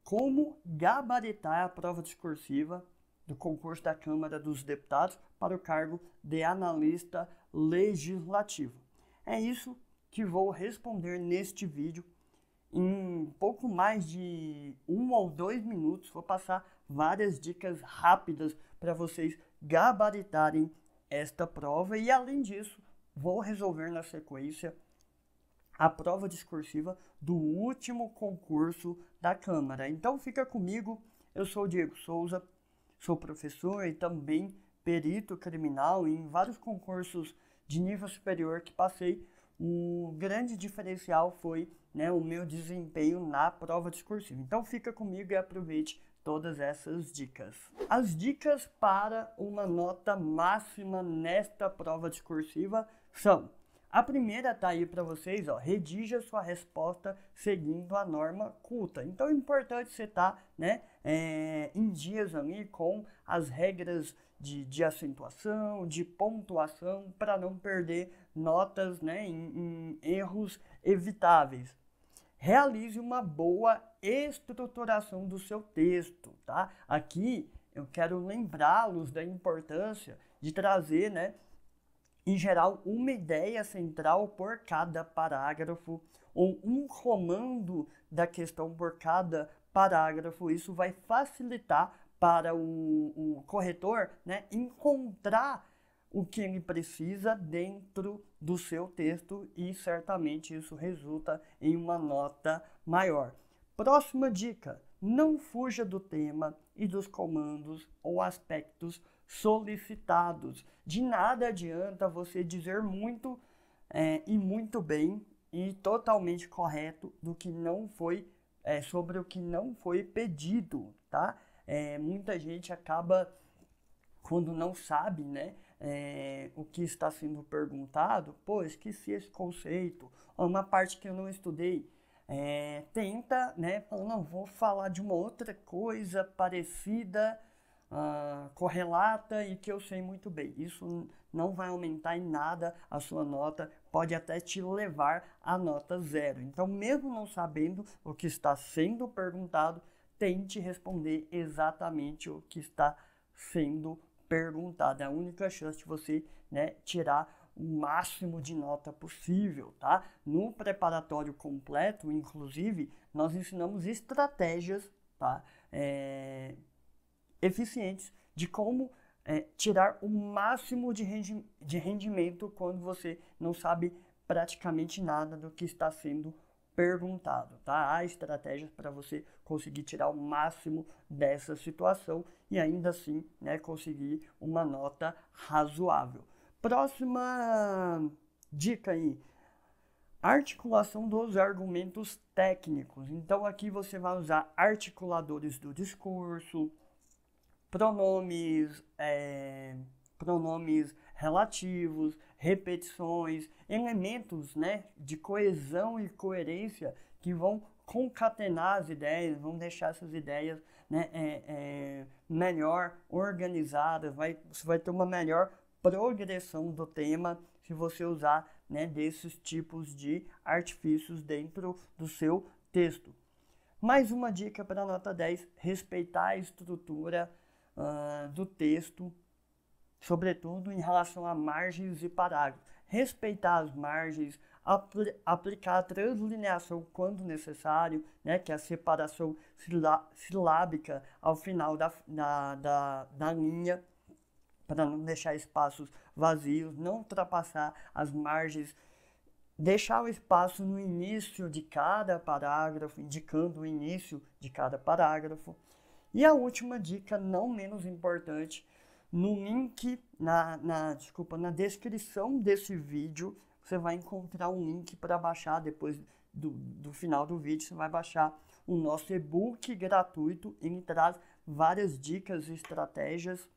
como gabaritar a prova discursiva do concurso da Câmara dos Deputados para o cargo de analista legislativo. É isso que vou responder neste vídeo. Em pouco mais de 1 ou 2 minutos, vou passar várias dicas rápidas para vocês gabaritarem esta prova e, além disso, vou resolver na sequência a prova discursiva do último concurso da Câmara. Então fica comigo, eu sou o Diego Souza, sou professor e também perito criminal em vários concursos de nível superior que passei. O grande diferencial foi o meu desempenho na prova discursiva. Então fica comigo e aproveite todas essas dicas. As dicas para uma nota máxima nesta prova discursiva são: a primeira tá aí para vocês, redija sua resposta seguindo a norma culta. Então é importante você estar em dias ali com as regras de acentuação, de pontuação, para não perder notas em erros evitáveis. Realize uma boa estruturação do seu texto, tá? Aqui eu quero lembrá-los da importância de trazer, em geral, uma ideia central por cada parágrafo ou um comando da questão por cada parágrafo. Isso vai facilitar para o corretor encontrar o que ele precisa dentro do seu texto e certamente isso resulta em uma nota maior. Próxima dica: não fuja do tema e dos comandos ou aspectos solicitados. De nada adianta você dizer muito e muito bem e totalmente correto do que não foi, sobre o que não foi pedido, tá? Muita gente acaba, quando não sabe, o que está sendo perguntado, esqueci esse conceito, uma parte que eu não estudei. Tenta, não, vou falar de uma outra coisa parecida, correlata e que eu sei muito bem. Isso não vai aumentar em nada a sua nota, pode até te levar a nota 0. Então, mesmo não sabendo o que está sendo perguntado, tente responder exatamente o que está sendo perguntado. É a única chance de você tirar o máximo de nota possível, tá? No preparatório completo, inclusive, nós ensinamos estratégias, tá? Eficientes de como tirar o máximo de rendimento quando você não sabe praticamente nada do que está sendo perguntado, tá? Há estratégias para você conseguir tirar o máximo dessa situação e ainda assim, conseguir uma nota razoável. Próxima dica aí: articulação dos argumentos técnicos. Então aqui você vai usar articuladores do discurso, pronomes relativos, repetições, elementos de coesão e coerência que vão concatenar as ideias, vão deixar essas ideias melhor organizadas, você vai ter uma melhor progressão do tema se você usar desses tipos de artifícios dentro do seu texto. Mais uma dica para a nota 10, respeitar a estrutura do texto, sobretudo em relação a margens e parágrafos. Respeitar as margens, aplicar a translineação quando necessário, que é a separação silábica ao final da linha, para não deixar espaços vazios, não ultrapassar as margens, deixar o espaço no início de cada parágrafo, indicando o início de cada parágrafo. E a última dica, não menos importante, no link, na descrição desse vídeo, você vai encontrar um link para baixar. Depois do final do vídeo, você vai baixar o nosso e-book gratuito. Ele traz várias dicas e estratégias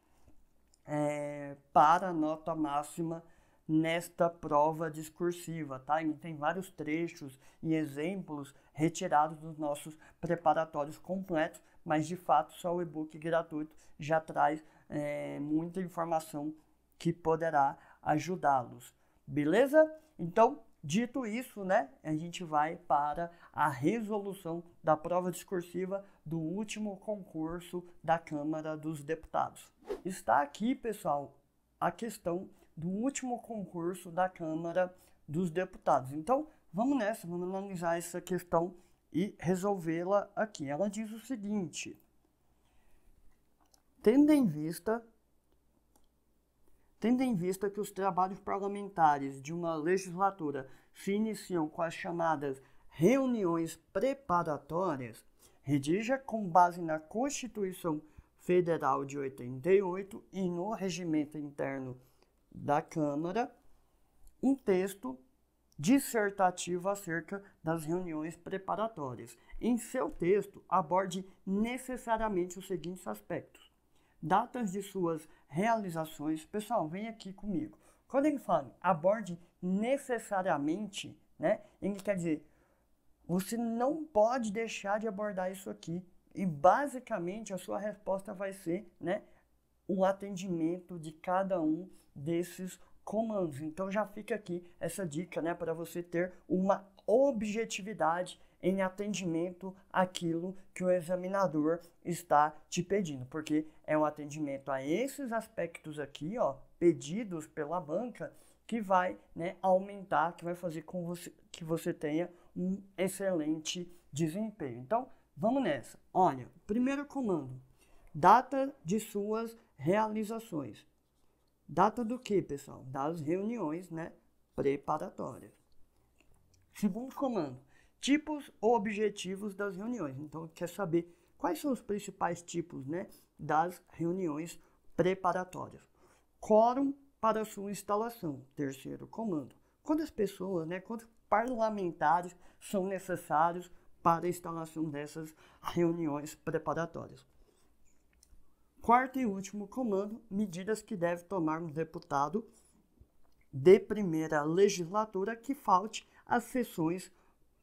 para a nota máxima nesta prova discursiva, tá? Ele tem vários trechos e exemplos retirados dos nossos preparatórios completos, mas de fato só o e-book gratuito já traz muita informação que poderá ajudá-los. Beleza? Então, Dito isso, né, a gente vai para a resolução da prova discursiva do último concurso da Câmara dos Deputados. Está aqui, pessoal, a questão do último concurso da Câmara dos Deputados. Então, vamos nessa, vamos analisar essa questão e resolvê-la aqui. Ela diz o seguinte: tendo em vista que os trabalhos parlamentares de uma legislatura se iniciam com as chamadas reuniões preparatórias, redija com base na Constituição Federal de 88 e no regimento interno da Câmara um texto dissertativo acerca das reuniões preparatórias. Em seu texto, aborde necessariamente os seguintes aspectos: datas de suas realizações. Pessoal, vem aqui comigo. Quando ele fala aborde necessariamente, né, ele quer dizer, você não pode deixar de abordar isso aqui. E basicamente a sua resposta vai ser, né, o atendimento de cada um desses comandos. Então já fica aqui essa dica, né, para você ter uma objetividade em atendimento àquilo que o examinador está te pedindo, porque é um atendimento a esses aspectos aqui, ó, pedidos pela banca, que vai, né, aumentar, que vai fazer com que você tenha um excelente desempenho. Então, vamos nessa. Olha, primeiro comando, data de suas realizações. Data do que, pessoal? Das reuniões, né, preparatórias. Segundo comando, tipos ou objetivos das reuniões. Então, quer saber quais são os principais tipos, né, das reuniões preparatórias. Quórum para sua instalação. Terceiro comando. Quantas pessoas, né, quantos parlamentares são necessários para a instalação dessas reuniões preparatórias. Quarto e último comando, medidas que deve tomar um deputado de primeira legislatura que falte às sessões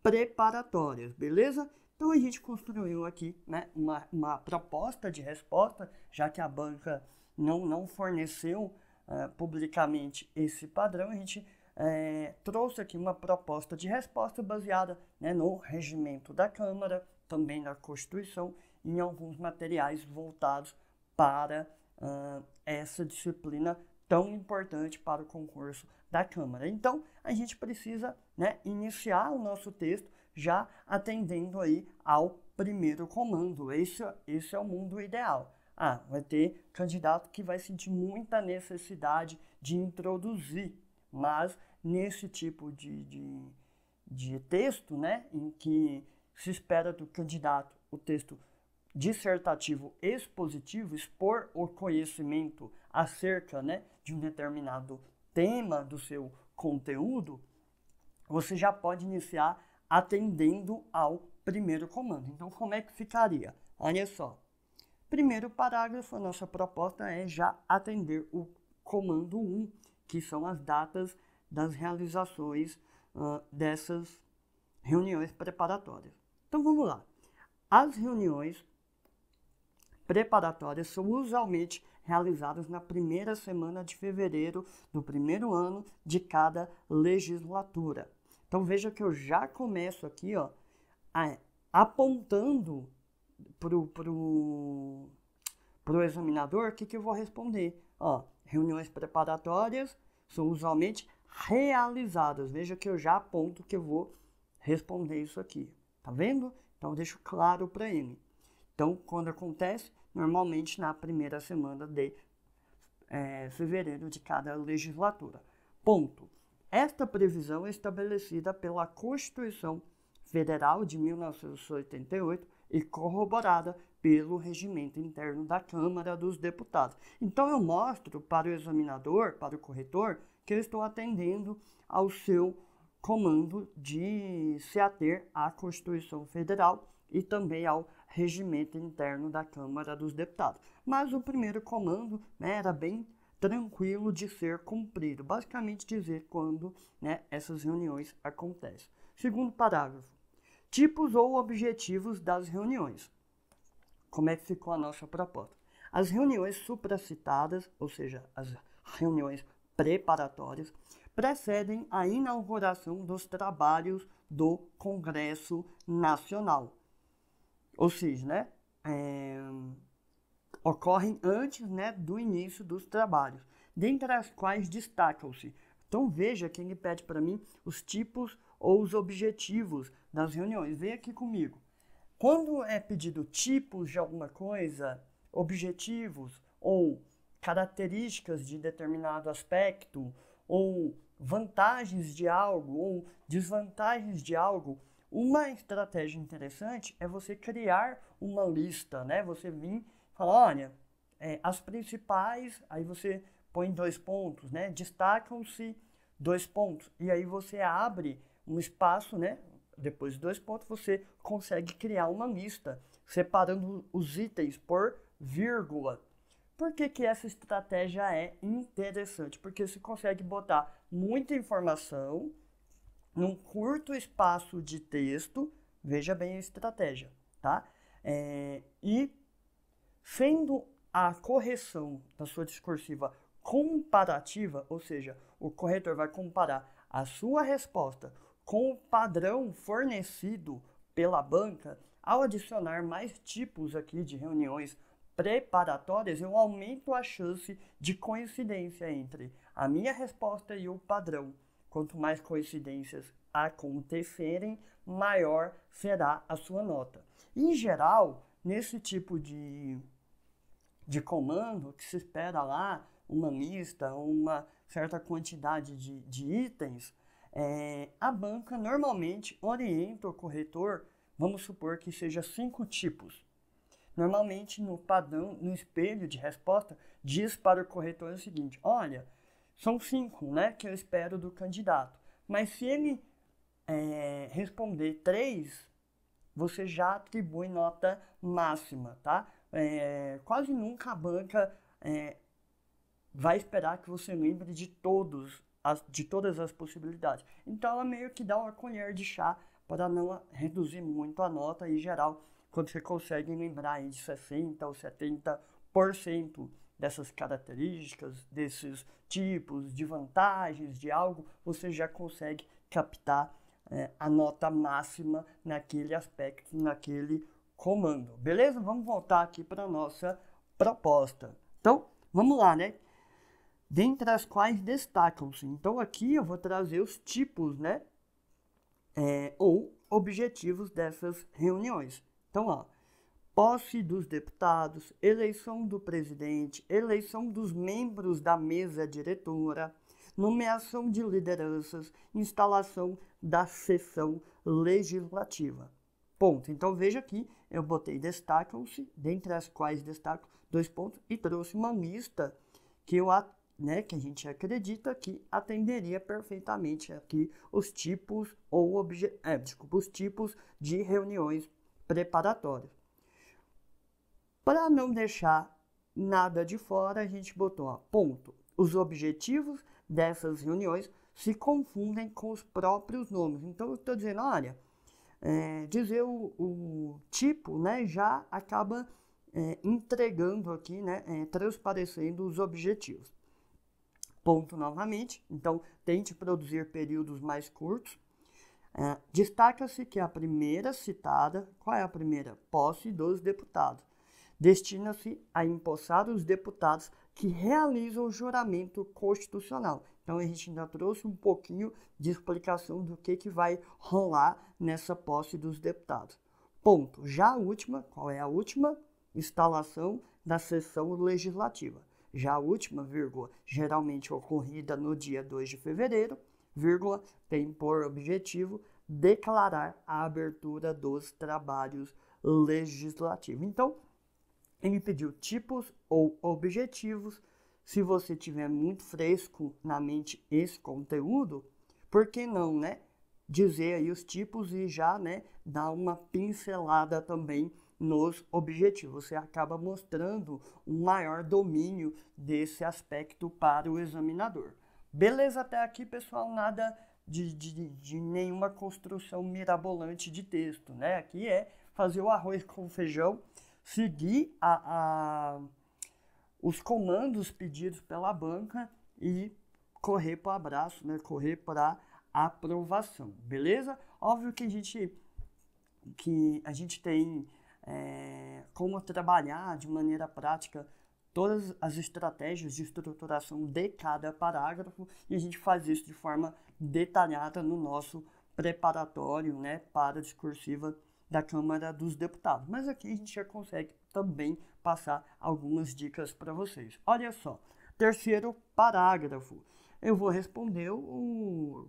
preparatórias, beleza? Então a gente construiu aqui, né, uma proposta de resposta, já que a banca não forneceu publicamente esse padrão, a gente trouxe aqui uma proposta de resposta baseada, né, no regimento da Câmara, também na Constituição, e em alguns materiais voltados para essa disciplina tão importante para o concurso da Câmara. Então, a gente precisa, né, iniciar o nosso texto já atendendo aí ao primeiro comando. Esse é o mundo ideal. Vai ter candidato que vai sentir muita necessidade de introduzir, mas nesse tipo de texto, né, em que se espera do candidato o texto dissertativo expositivo, expor o conhecimento acerca, né, de um determinado tema do seu conteúdo, você já pode iniciar atendendo ao primeiro comando. Então, como é que ficaria? Olha só. Primeiro parágrafo, a nossa proposta é já atender o comando 1, que são as datas das realizações dessas reuniões preparatórias. Então, vamos lá. As reuniões preparatórias são usualmente realizadas na primeira semana de fevereiro do primeiro ano de cada legislatura. Então veja que eu já começo aqui, ó, apontando pro examinador o que eu vou responder. Ó, reuniões preparatórias são usualmente realizadas. Veja que eu já aponto que eu vou responder isso aqui. Tá vendo? Então eu deixo claro para ele. Então, quando acontece, normalmente na primeira semana de fevereiro de cada legislatura. Ponto. Esta previsão é estabelecida pela Constituição Federal de 1988 e corroborada pelo regimento interno da Câmara dos Deputados. Então, eu mostro para o examinador, para o corretor, que eu estou atendendo ao seu comando de se ater à Constituição Federal e também ao regimento interno da Câmara dos Deputados. Mas o primeiro comando, né, era bem tranquilo de ser cumprido. Basicamente dizer quando, né, essas reuniões acontecem. Segundo parágrafo. Tipos ou objetivos das reuniões. Como é que ficou a nossa proposta? As reuniões supracitadas, ou seja, as reuniões preparatórias, precedem a inauguração dos trabalhos do Congresso Nacional. Ou seja, né, ocorrem antes, né, do início dos trabalhos, dentre as quais destacam-se. Então veja que ele pede para mim os tipos ou os objetivos das reuniões. Vem aqui comigo. Quando é pedido tipos de alguma coisa, objetivos ou características de determinado aspecto, ou vantagens de algo, ou desvantagens de algo, uma estratégia interessante é você criar uma lista, né? Você vir e falar, olha, as principais, aí você põe 2 pontos, né? Destacam-se 2 pontos, e aí você abre um espaço, né? Depois de 2 pontos, você consegue criar uma lista, separando os itens por vírgula. Por que essa estratégia é interessante? Porque você consegue botar muita informação num curto espaço de texto. Veja bem a estratégia, tá? E sendo a correção da sua discursiva comparativa, ou seja, o corretor vai comparar a sua resposta com o padrão fornecido pela banca, ao adicionar mais tipos aqui de reuniões preparatórias, eu aumento a chance de coincidência entre a minha resposta e o padrão. Quanto mais coincidências acontecerem, maior será a sua nota. Em geral, nesse tipo de comando, que se espera lá uma lista, uma certa quantidade de itens, a banca normalmente orienta o corretor, vamos supor que seja 5 tipos. Normalmente no padrão, no espelho de resposta, diz para o corretor o seguinte, olha, são 5, né, que eu espero do candidato, mas se ele responder 3, você já atribui nota máxima, tá? Quase nunca a banca vai esperar que você lembre de todas as possibilidades. Então ela meio que dá uma colher de chá para não reduzir muito a nota em geral. Quando você consegue lembrar aí de 60% ou 70% dessas características, desses tipos de vantagens de algo, você já consegue captar a nota máxima naquele aspecto, naquele comando. Beleza? Vamos voltar aqui para a nossa proposta. Então, vamos lá, né? Dentre as quais destacam-se. Então, aqui eu vou trazer os tipos, né? Ou objetivos dessas reuniões. Então, ó, posse dos deputados, eleição do presidente, eleição dos membros da mesa diretora, nomeação de lideranças, instalação da sessão legislativa. Ponto. Então, veja aqui, eu botei destacam-se, dentre as quais destacam 2 pontos, e trouxe uma lista que que a gente acredita que atenderia perfeitamente aqui os tipos os tipos de reuniões preparatórias. Para não deixar nada de fora, a gente botou, ó, ponto. Os objetivos dessas reuniões se confundem com os próprios nomes. Então, eu estou dizendo, olha, dizer o tipo, né, já acaba entregando aqui, né, transparecendo os objetivos. Ponto novamente, então tente produzir períodos mais curtos. Destaca-se que a primeira citada, qual é a primeira? Posse dos deputados. Destina-se a empossar os deputados que realizam o juramento constitucional. Então a gente ainda trouxe um pouquinho de explicação do que vai rolar nessa posse dos deputados. Ponto. Já a última, qual é a última? Instalação da sessão legislativa. Já a última, vírgula, geralmente ocorrida no dia 2 de fevereiro, vírgula, tem por objetivo declarar a abertura dos trabalhos legislativos. Então, ele pediu tipos ou objetivos. Se você tiver muito fresco na mente esse conteúdo, por que não, né, dizer aí os tipos e já, né, dar uma pincelada também nos objetivos. Você acaba mostrando um maior domínio desse aspecto para o examinador. Beleza até aqui, pessoal? Nada de nenhuma construção mirabolante de texto, né? Aqui é fazer o arroz com feijão, seguir os comandos pedidos pela banca e correr para o abraço, né? Correr para a aprovação, beleza? Óbvio que a gente tem como trabalhar de maneira prática todas as estratégias de estruturação de cada parágrafo e a gente faz isso de forma detalhada no nosso preparatório, né, para a discursiva da Câmara dos Deputados. Mas aqui a gente já consegue também passar algumas dicas para vocês. Olha só, terceiro parágrafo. Eu vou responder o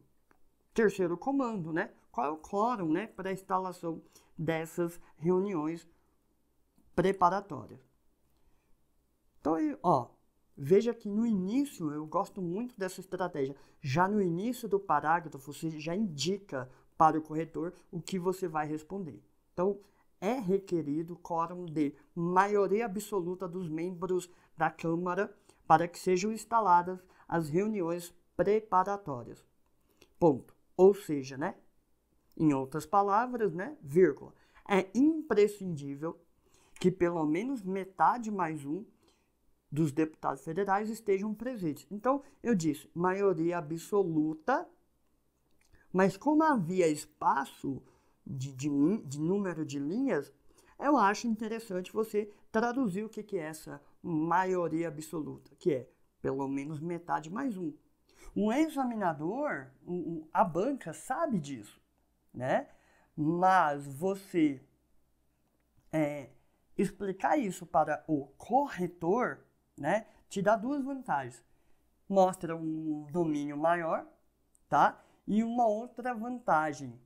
terceiro comando, né? Qual é o quórum, né, para a instalação dessas reuniões preparatórias. Então, ó, veja que no início, eu gosto muito dessa estratégia. Já no início do parágrafo, você já indica para o corretor o que você vai responder. Então, é requerido quórum de maioria absoluta dos membros da Câmara para que sejam instaladas as reuniões preparatórias. Ponto. Ou seja, né? Em outras palavras, né? Vírgula. É imprescindível que pelo menos metade mais um dos deputados federais estejam presentes. Então, eu disse maioria absoluta, mas como havia espaço de número de linhas, eu acho interessante você traduzir o que é essa maioria absoluta, que é pelo menos metade mais um. Um examinador, a banca sabe disso, né? Mas você explicar isso para o corretor, né, te dá duas vantagens. Mostra um domínio maior, tá? E uma outra vantagem,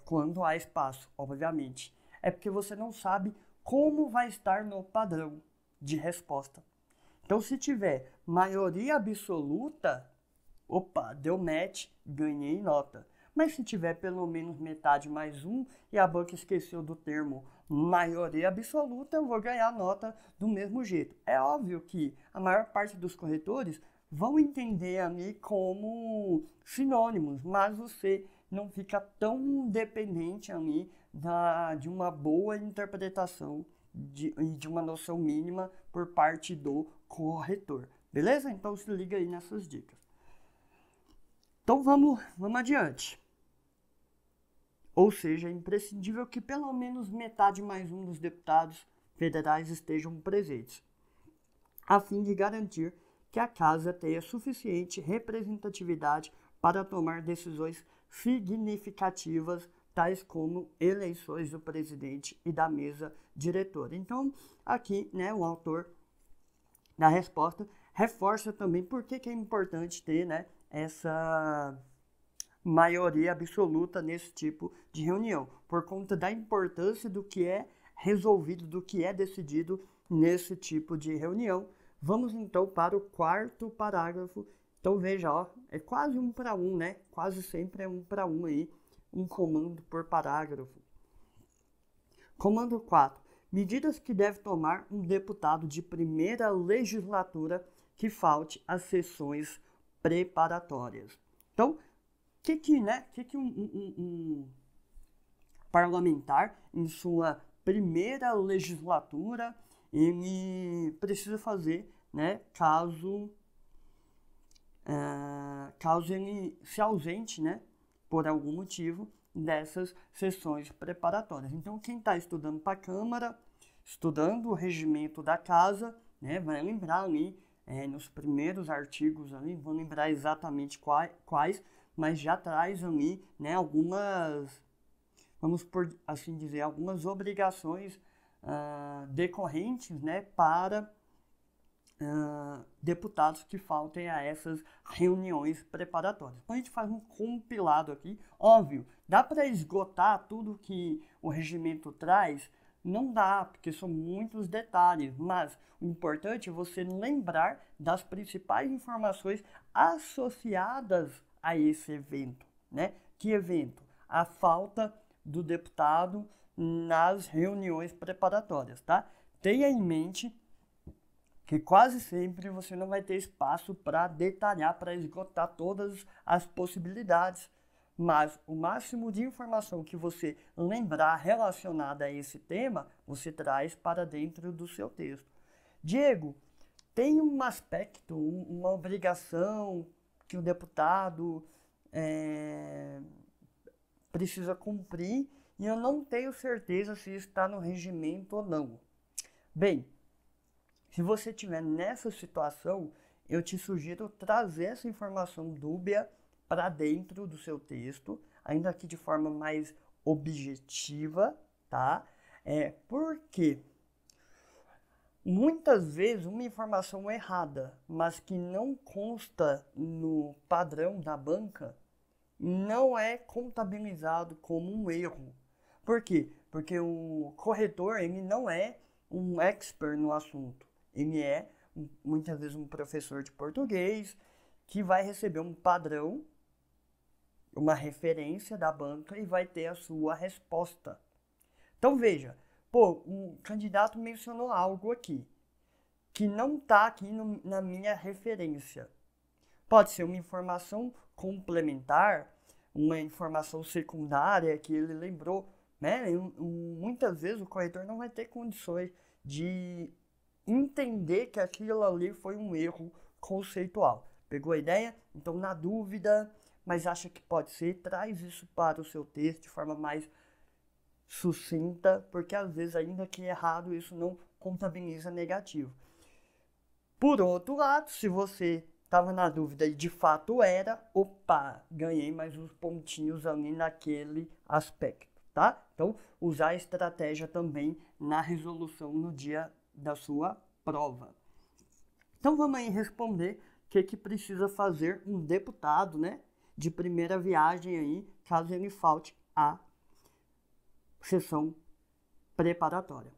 quando há espaço, obviamente, é porque você não sabe como vai estar no padrão de resposta. Então, se tiver maioria absoluta, opa, deu match, ganhei nota. Mas se tiver pelo menos metade mais um e a banca esqueceu do termo maioria absoluta, eu vou ganhar nota do mesmo jeito. É óbvio que a maior parte dos corretores vão entender ali como sinônimos, mas você não fica tão dependente ali de uma boa interpretação e de uma noção mínima por parte do corretor. Beleza? Então se liga aí nessas dicas. Então vamos adiante. Ou seja, é imprescindível que pelo menos metade mais um dos deputados federais estejam presentes, a fim de garantir que a Casa tenha suficiente representatividade para tomar decisões significativas, tais como eleições do presidente e da mesa diretora. Então, aqui, né, o autor da resposta reforça também por que é importante ter, né, essa maioria absoluta nesse tipo de reunião, por conta da importância do que é resolvido, do que é decidido nesse tipo de reunião. Vamos então para o quarto parágrafo. Então veja, ó, é quase 1 para 1, né? Quase sempre é 1 para 1 aí, um comando por parágrafo. Comando 4. Medidas que deve tomar um deputado de primeira legislatura que falte às sessões preparatórias. Então, um parlamentar, em sua primeira legislatura, ele precisa fazer, né, caso ele se ausente, né, por algum motivo, dessas sessões preparatórias. Então, quem está estudando para a Câmara, estudando o regimento da Casa, né, vai lembrar ali, nos primeiros artigos ali, vou lembrar exatamente quais, mas já traz ali, né, algumas, vamos por assim dizer, algumas obrigações decorrentes, né, para deputados que faltem a essas reuniões preparatórias. Então a gente faz um compilado aqui, óbvio, dá para esgotar tudo que o regimento traz? Não dá, porque são muitos detalhes, mas o importante é você lembrar das principais informações associadas a esse evento, né? Que evento? A falta do deputado nas reuniões preparatórias, tá? Tenha em mente que quase sempre você não vai ter espaço para detalhar, para esgotar todas as possibilidades, mas o máximo de informação que você lembrar relacionada a esse tema, você traz para dentro do seu texto. Diego, tem um aspecto, uma obrigação que o deputado precisa cumprir e eu não tenho certeza se isso está no regimento ou não. Bem, se você estiver nessa situação, eu te sugiro trazer essa informação dúbia para dentro do seu texto, ainda que de forma mais objetiva, tá? Porque muitas vezes uma informação errada, mas que não consta no padrão da banca, não é contabilizado como um erro. Por quê? Porque o corretor ele não é um expert no assunto. Ele é muitas vezes um professor de português que vai receber um padrão, uma referência da banca e vai ter a sua resposta. Então veja, um candidato mencionou algo aqui que não está aqui na minha referência. Pode ser uma informação complementar, uma informação secundária que ele lembrou, né? Muitas vezes o corretor não vai ter condições de entender que aquilo ali foi um erro conceitual. Pegou a ideia? Então, na dúvida, mas acha que pode ser, traz isso para o seu texto de forma mais sucinta, porque às vezes, ainda que errado, isso não contabiliza negativo. Por outro lado, se você estava na dúvida e de fato era, opa, ganhei mais uns pontinhos ali naquele aspecto, tá? Então, usar a estratégia também na resolução no dia da sua prova. Então, vamos aí responder o que precisa fazer um deputado, né, de primeira viagem aí, caso ele falte a sessão preparatória.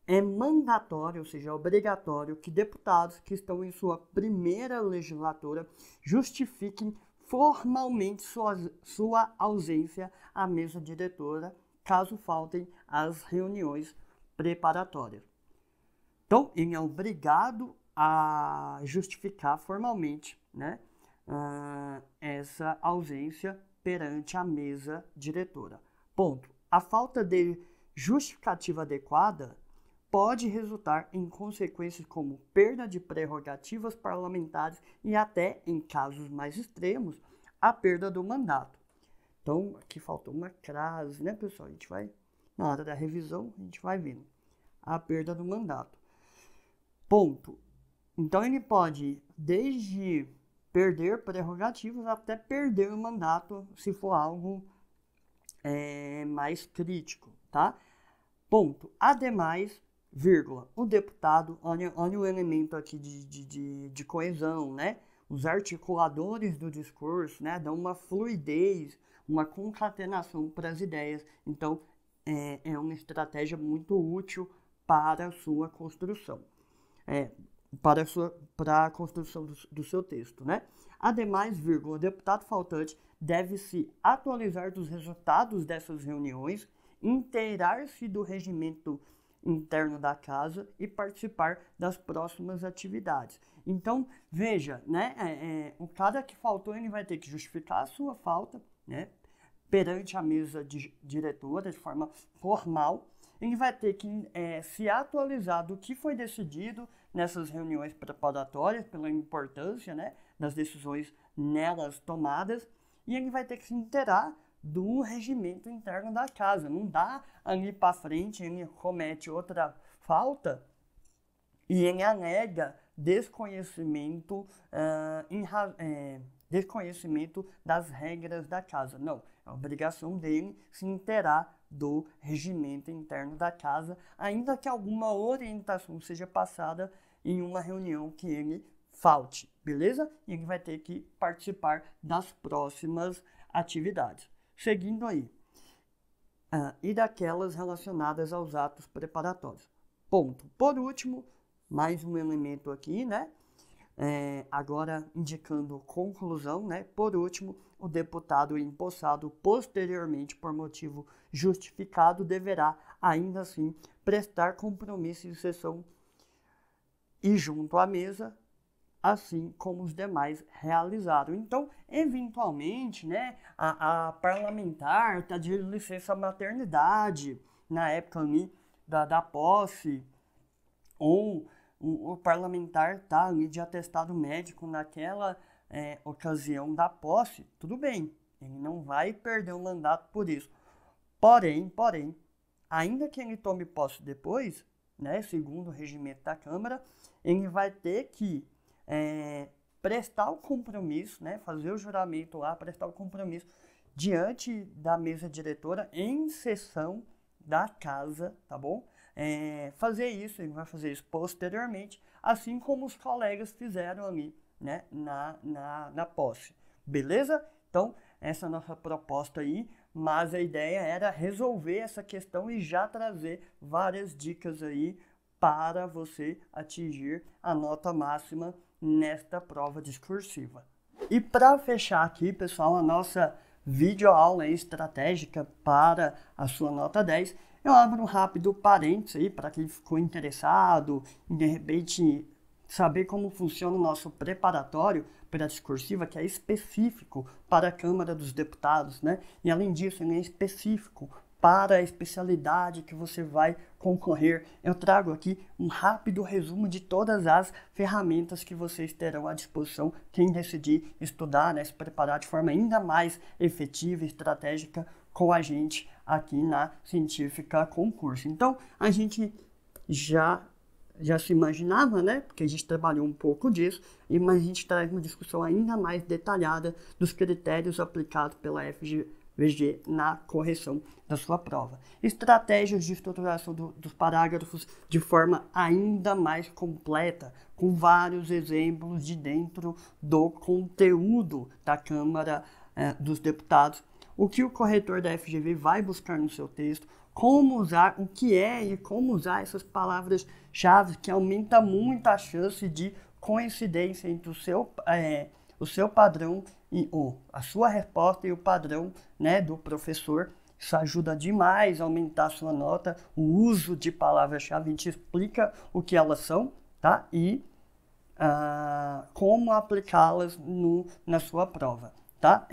É mandatório, ou seja, obrigatório, que deputados que estão em sua primeira legislatura justifiquem formalmente sua ausência à mesa diretora, caso faltem às reuniões preparatórias. Então, ele é obrigado a justificar formalmente, né, essa ausência perante a mesa diretora. Ponto. A falta de justificativa adequada pode resultar em consequências como perda de prerrogativas parlamentares e até, em casos mais extremos, a perda do mandato. Então, aqui faltou uma crase, né, pessoal? A gente vai, na hora da revisão, a gente vai vendo. A perda do mandato. Ponto. Então, ele pode, desde perder prerrogativas até perder o mandato, se for algo mais crítico, tá? Ponto. Ademais, vírgula, o deputado, olha o elemento aqui de coesão, né? Os articuladores do discurso, né, dão uma fluidez, uma concatenação para as ideias. Então, é uma estratégia muito útil para a sua construção. Para a construção do seu texto, né? Ademais, vírgula, o deputado faltante deve se atualizar dos resultados dessas reuniões, inteirar-se do regimento interno da casa e participar das próximas atividades. Então, veja, né, o cara que faltou, ele vai ter que justificar a sua falta, né, perante a mesa diretora de forma formal. Ele vai ter que se atualizar do que foi decidido nessas reuniões preparatórias, pela importância, né, das decisões nelas tomadas, e ele vai ter que se inteirar do regimento interno da casa. Não dá ali para frente, ele comete outra falta e ele alega desconhecimento, desconhecimento das regras da casa. Não, é obrigação dele se inteirar do regimento interno da casa, ainda que alguma orientação seja passada em uma reunião que ele falte, beleza? E ele vai ter que participar das próximas atividades. Seguindo aí, e daquelas relacionadas aos atos preparatórios. Ponto. Por último, mais um elemento aqui, né? Agora indicando conclusão, né? Por último, o deputado empossado posteriormente por motivo justificado deverá, ainda assim, prestar compromisso de sessão e junto à mesa, assim como os demais realizaram. Então, eventualmente, né, a parlamentar está de licença maternidade na época ali da posse, ou o parlamentar está ali de atestado médico naquela ocasião da posse, tudo bem, ele não vai perder o mandato por isso. Porém, ainda que ele tome posse depois, né, segundo o regimento da Câmara, ele vai ter que prestar o compromisso, né, fazer o juramento lá, prestar o compromisso diante da mesa diretora em sessão da casa, tá bom? Fazer isso, ele vai fazer isso posteriormente, assim como os colegas fizeram ali, né, na posse. Beleza? Então, essa é a nossa proposta aí, mas a ideia era resolver essa questão e já trazer várias dicas aí para você atingir a nota máxima nesta prova discursiva. E para fechar aqui, pessoal, a nossa videoaula estratégica para a sua nota 10, eu abro um rápido parênteses aí para quem ficou interessado em, de repente, saber como funciona o nosso preparatório para a discursiva, que é específico para a Câmara dos Deputados, né? E além disso, ele é específico para a especialidade que você vai concorrer. Eu trago aqui um rápido resumo de todas as ferramentas que vocês terão à disposição quem decidir estudar, né, se preparar de forma ainda mais efetiva e estratégica com a gente aqui na Científica Concurso. Então, a gente já se imaginava, né, porque a gente trabalhou um pouco disso, mas a gente traz uma discussão ainda mais detalhada dos critérios aplicados pela FGV na correção da sua prova. Estratégias de estruturação dos parágrafos de forma ainda mais completa, com vários exemplos de dentro do conteúdo da Câmara dos Deputados, o que o corretor da FGV vai buscar no seu texto, como usar, o que é e como usar essas palavras-chave que aumenta muito a chance de coincidência entre o seu padrão e a sua resposta e o padrão, né, do professor. Isso ajuda demais a aumentar a sua nota, o uso de palavras-chave, a gente explica o que elas são, tá? E como aplicá-las na sua prova. Tá?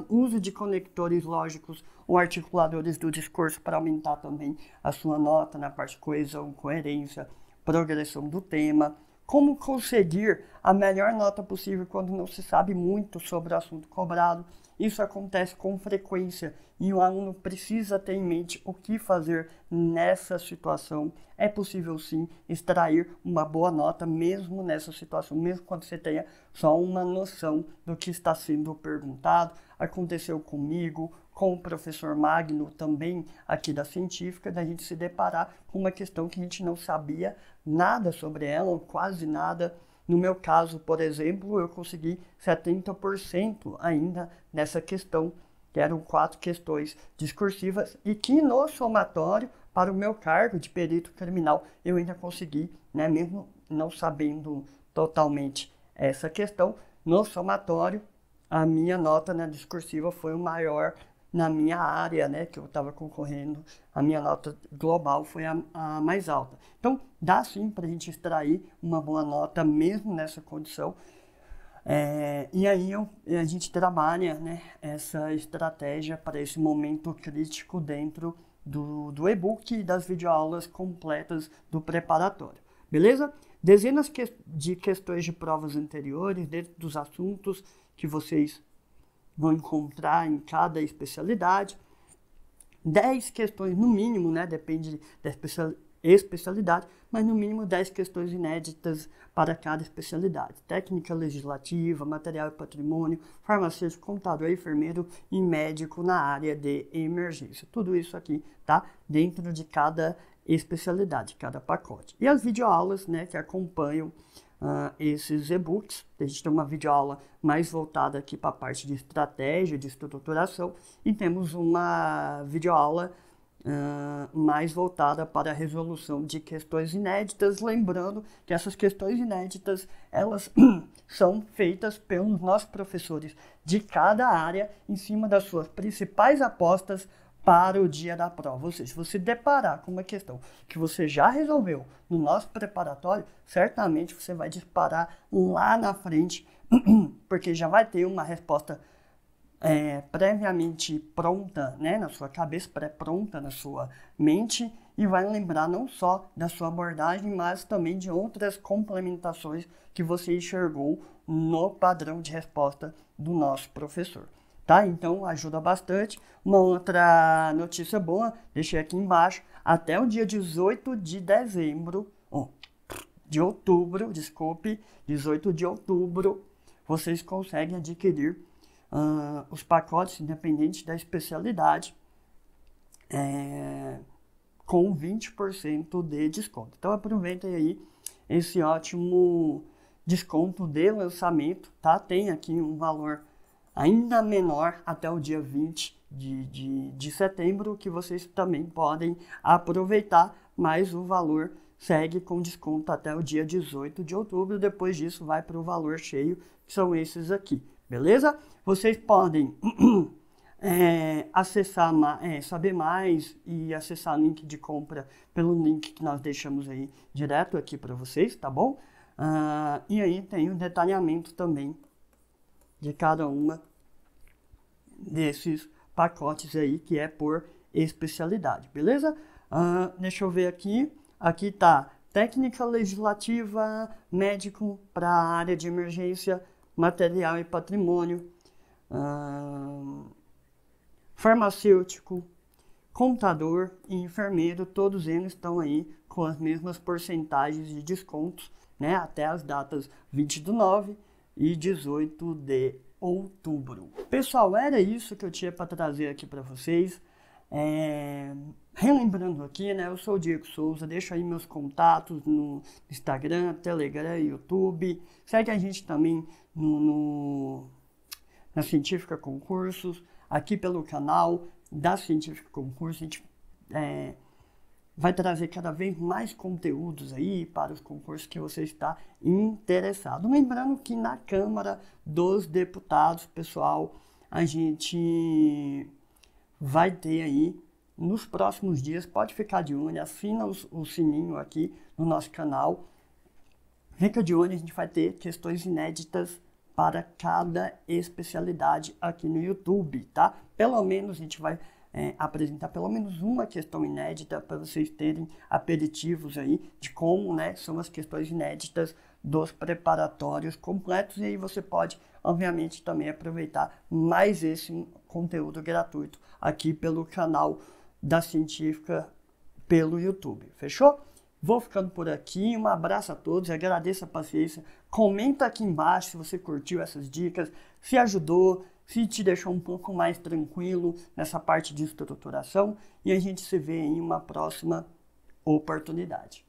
Uso de conectores lógicos ou articuladores do discurso para aumentar também a sua nota na parte coesão, coerência, progressão do tema. Como conseguir a melhor nota possível quando não se sabe muito sobre o assunto cobrado. Isso acontece com frequência e o aluno precisa ter em mente o que fazer nessa situação. É possível sim extrair uma boa nota mesmo nessa situação, mesmo quando você tenha só uma noção do que está sendo perguntado. Aconteceu comigo, com o professor Magno também aqui da Científica, da gente se deparar com uma questão que a gente não sabia nada sobre ela, ou quase nada. No meu caso, por exemplo, eu consegui 70% ainda nessa questão, que eram 4 questões discursivas, e que no somatório, para o meu cargo de perito criminal, eu ainda consegui, né, mesmo não sabendo totalmente essa questão, no somatório, a minha nota na discursiva foi o maior na minha área, né, que eu estava concorrendo, a minha nota global foi a mais alta. Então, dá sim para a gente extrair uma boa nota mesmo nessa condição. E aí a gente trabalha, né, essa estratégia para esse momento crítico dentro do e-book e das videoaulas completas do preparatório. Beleza? Dezenas de questões de provas anteriores, dentro dos assuntos que vocês vão encontrar em cada especialidade. 10 questões no mínimo, né? Depende da especialidade, mas no mínimo 10 questões inéditas para cada especialidade. Técnica legislativa, material e patrimônio, farmacêutico, contador, enfermeiro e médico na área de emergência. Tudo isso aqui tá dentro de cada especialidade, cada pacote. E as videoaulas, né, que acompanham esses e-books. A gente tem uma videoaula mais voltada aqui para a parte de estratégia, de estruturação, e temos uma videoaula mais voltada para a resolução de questões inéditas, lembrando que essas questões inéditas, elas são feitas pelos nossos professores de cada área em cima das suas principais apostas para o dia da prova. Ou seja, se você deparar com uma questão que você já resolveu no nosso preparatório, certamente você vai disparar lá na frente, porque já vai ter uma resposta previamente pronta, né, na sua cabeça, pré-pronta na sua mente, e vai lembrar não só da sua abordagem, mas também de outras complementações que você enxergou no padrão de resposta do nosso professor. Tá? Então ajuda bastante. Uma outra notícia boa, deixei aqui embaixo, até o dia 18 de outubro, 18 de outubro, vocês conseguem adquirir os pacotes independentes da especialidade com 20% de desconto. Então aproveitem aí esse ótimo desconto de lançamento, tá? Tem aqui um valor ainda menor até o dia 20 de setembro, que vocês também podem aproveitar, mas o valor segue com desconto até o dia 18 de outubro, depois disso vai para o valor cheio, que são esses aqui, beleza? Vocês podem acessar, saber mais e acessar o link de compra pelo link que nós deixamos aí direto aqui para vocês, tá bom? E aí tem o detalhamento também de cada uma desses pacotes aí, que é por especialidade, beleza? Deixa eu ver aqui. Aqui tá técnica legislativa, médico para a área de emergência, material e patrimônio, farmacêutico, contador e enfermeiro, todos eles estão aí com as mesmas porcentagens de descontos, né, até as datas 20/9 e 18 de outubro. Pessoal, era isso que eu tinha para trazer aqui para vocês. Relembrando aqui, né, eu sou o Diego Souza, deixo aí meus contatos no Instagram, Telegram, YouTube. Segue a gente também na Científica Concursos, aqui pelo canal da Científica Concursos. A gente vai trazer cada vez mais conteúdos aí para os concursos que você está interessado. Lembrando que na Câmara dos Deputados, pessoal, a gente vai ter aí nos próximos dias, pode ficar de olho, assina o sininho aqui no nosso canal. Fica de olho, a gente vai ter questões inéditas para cada especialidade aqui no YouTube, tá? Pelo menos a gente vai apresentar pelo menos uma questão inédita para vocês terem aperitivos aí de como, né, são as questões inéditas dos preparatórios completos, e aí você pode, obviamente, também aproveitar mais esse conteúdo gratuito aqui pelo canal da Científica pelo YouTube, fechou? Vou ficando por aqui, um abraço a todos, agradeço a paciência, comenta aqui embaixo se você curtiu essas dicas, se ajudou, se te deixou um pouco mais tranquilo nessa parte de estruturação, e a gente se vê em uma próxima oportunidade.